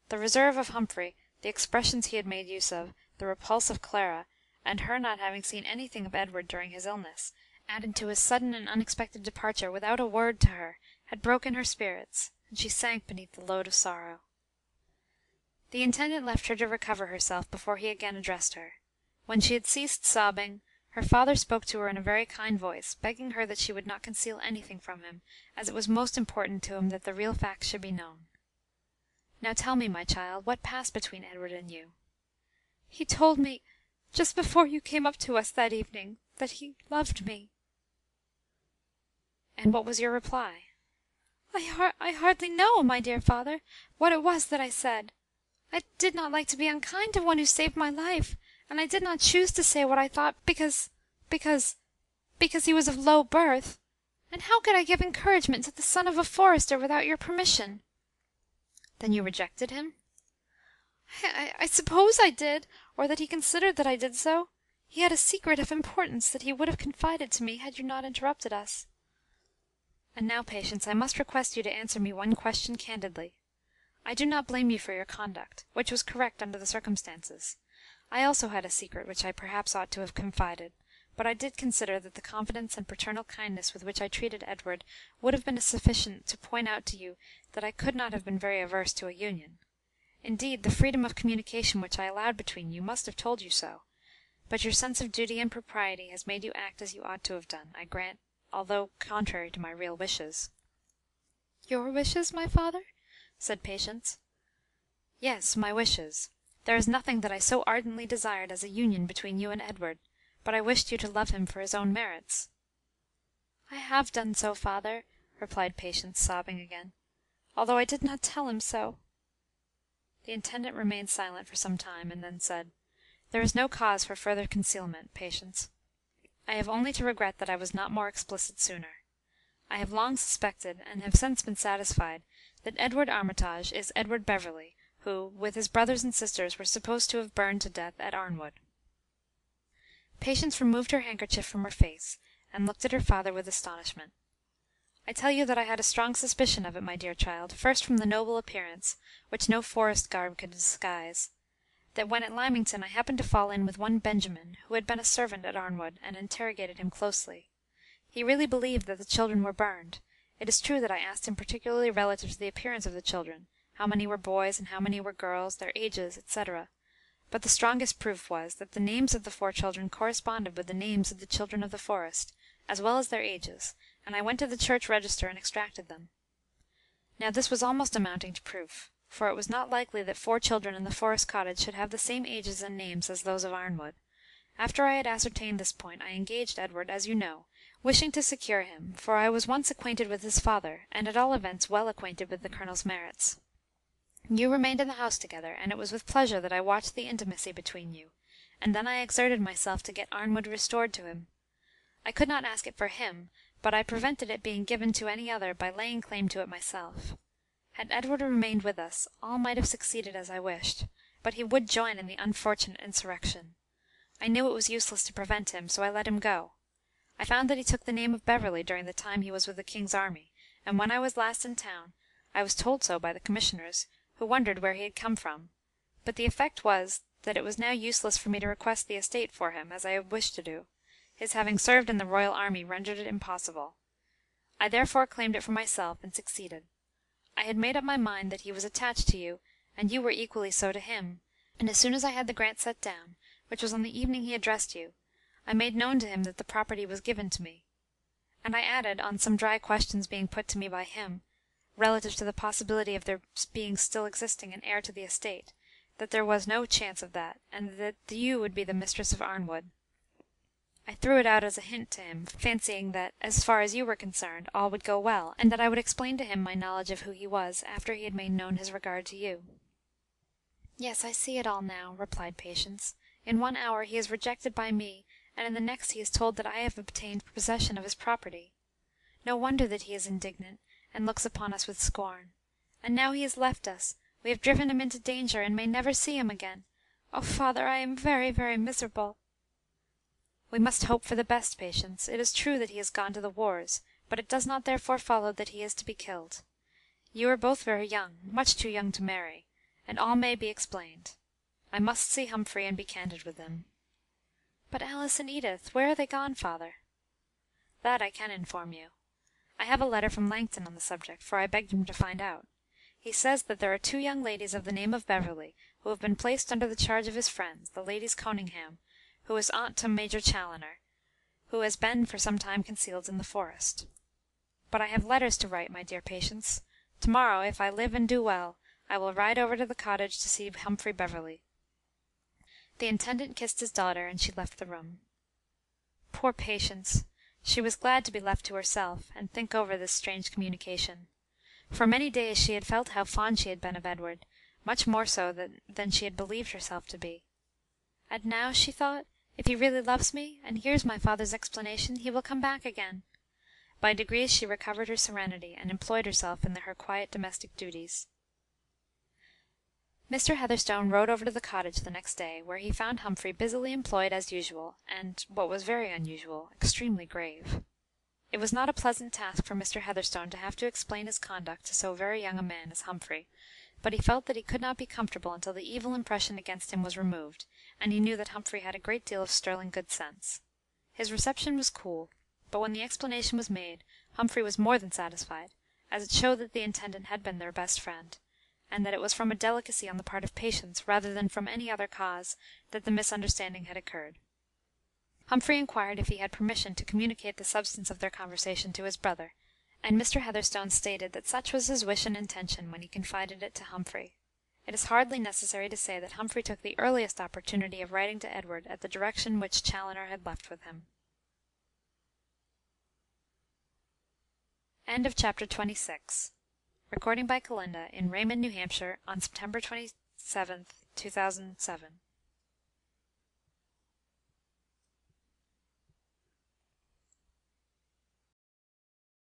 The reserve of Humphrey, the expressions he had made use of, the repulse of Clara, and her not having seen anything of Edward during his illness, added to his sudden and unexpected departure without a word to her, had broken her spirits, and she sank beneath the load of sorrow. The intendant left her to recover herself before he again addressed her. When she had ceased sobbing, her father spoke to her in a very kind voice, begging her that she would not conceal anything from him, as it was most important to him that the real facts should be known. "Now tell me, my child, what passed between Edward and you?" "He told me, just before you came up to us that evening, that he loved me." "And what was your reply?" I hardly know, my dear father, what it was that I said. I did not like to be unkind to one who saved my life, and I did not choose to say what I thought because he was of low birth. And how could I give encouragement to the son of a forester without your permission?" "Then you rejected him?" I suppose I did, or that he considered that I did so. He had a secret of importance that he would have confided to me had you not interrupted us." "And now, Patience, I must request you to answer me one question candidly. I do not blame you for your conduct, which was correct under the circumstances. I also had a secret which I perhaps ought to have confided, but I did consider that the confidence and paternal kindness with which I treated Edward would have been sufficient to point out to you that I could not have been very averse to a union. Indeed, the freedom of communication which I allowed between you must have told you so, but your sense of duty and propriety has made you act as you ought to have done, I grant, although contrary to my real wishes." "Your wishes, my father?" said Patience. "Yes, my wishes. There is nothing that I so ardently desired as a union between you and Edward, but I wished you to love him for his own merits." "I have done so, father," replied Patience, sobbing again, "although I did not tell him so." The intendant remained silent for some time, and then said, "There is no cause for further concealment, Patience. I have only to regret that I was not more explicit sooner. I have long suspected, and have since been satisfied, that Edward Armitage is Edward Beverley, who, with his brothers and sisters, were supposed to have burned to death at Arnwood." Patience removed her handkerchief from her face, and looked at her father with astonishment. "I tell you that I had a strong suspicion of it, my dear child, first from the noble appearance, which no forest garb could disguise. That when at Lymington I happened to fall in with one Benjamin, who had been a servant at Arnwood, and interrogated him closely. He really believed that the children were burned. It is true that I asked him particularly relative to the appearance of the children, how many were boys and how many were girls, their ages, etc. But the strongest proof was, that the names of the 4 children corresponded with the names of the children of the forest, as well as their ages, and I went to the church register and extracted them. Now this was almost amounting to proof, for it was not likely that 4 children in the forest cottage should have the same ages and names as those of Arnwood. After I had ascertained this point, I engaged Edward, as you know, wishing to secure him, for I was once acquainted with his father, and at all events well acquainted with the colonel's merits. You remained in the house together, and it was with pleasure that I watched the intimacy between you, and then I exerted myself to get Arnwood restored to him. I could not ask it for him, but I prevented it being given to any other by laying claim to it myself. Had Edward remained with us, all might have succeeded as I wished, but he would join in the unfortunate insurrection. I knew it was useless to prevent him, so I let him go. I found that he took the name of Beverley during the time he was with the king's army, and when I was last in town, I was told so by the commissioners, who wondered where he had come from. But the effect was, that it was now useless for me to request the estate for him, as I had wished to do. His having served in the royal army rendered it impossible. I therefore claimed it for myself, and succeeded. I had made up my mind that he was attached to you, and you were equally so to him, and as soon as I had the grant set down, which was on the evening he addressed you, I made known to him that the property was given to me. And I added, on some dry questions being put to me by him, relative to the possibility of there being still existing an heir to the estate, that there was no chance of that, and that you would be the mistress of Arnwood. I threw it out as a hint to him, fancying that, as far as you were concerned, all would go well, and that I would explain to him my knowledge of who he was, after he had made known his regard to you." "Yes, I see it all now," replied Patience. "In 1 hour he is rejected by me, and in the next he is told that I have obtained possession of his property. No wonder that he is indignant, and looks upon us with scorn. And now he has left us, we have driven him into danger, and may never see him again. Oh, father, I am very, very miserable." "We must hope for the best, Patience. It is true that he has gone to the wars, but it does not therefore follow that he is to be killed. You are both very young, much too young to marry, and all may be explained. I must see Humphrey and be candid with him." "But Alice and Edith, where are they gone, father?" "That I can inform you. I have a letter from Langton on the subject, for I begged him to find out. He says that there are two young ladies of the name of Beverley, who have been placed under the charge of his friends, the Ladies Conyngham, who is aunt to Major Challoner, who has been for some time concealed in the forest. But I have letters to write, my dear Patience. To-morrow, if I live and do well, I will ride over to the cottage to see Humphrey Beverley." The Intendant kissed his daughter, and she left the room. Poor Patience! She was glad to be left to herself, and think over this strange communication. For many days she had felt how fond she had been of Edward, much more so than she had believed herself to be. "And now," she thought, "if he really loves me, and hears my father's explanation, he will come back again." By degrees she recovered her serenity, and employed herself in her quiet domestic duties. Mr. Heatherstone rode over to the cottage the next day, where he found Humphrey busily employed as usual, and, what was very unusual, extremely grave. It was not a pleasant task for Mr. Heatherstone to have to explain his conduct to so very young a man as Humphrey, but he felt that he could not be comfortable until the evil impression against him was removed, and he knew that Humphrey had a great deal of sterling good sense. His reception was cool, but when the explanation was made, Humphrey was more than satisfied, as it showed that the Intendant had been their best friend, and that it was from a delicacy on the part of Patience, rather than from any other cause, that the misunderstanding had occurred. Humphrey inquired if he had permission to communicate the substance of their conversation to his brother, and Mr. Heatherstone stated that such was his wish and intention when he confided it to Humphrey. It is hardly necessary to say that Humphrey took the earliest opportunity of writing to Edward at the direction which Chaloner had left with him. End of chapter 26. Recording by Kalinda in Raymond, New Hampshire, on September 27th, 2007.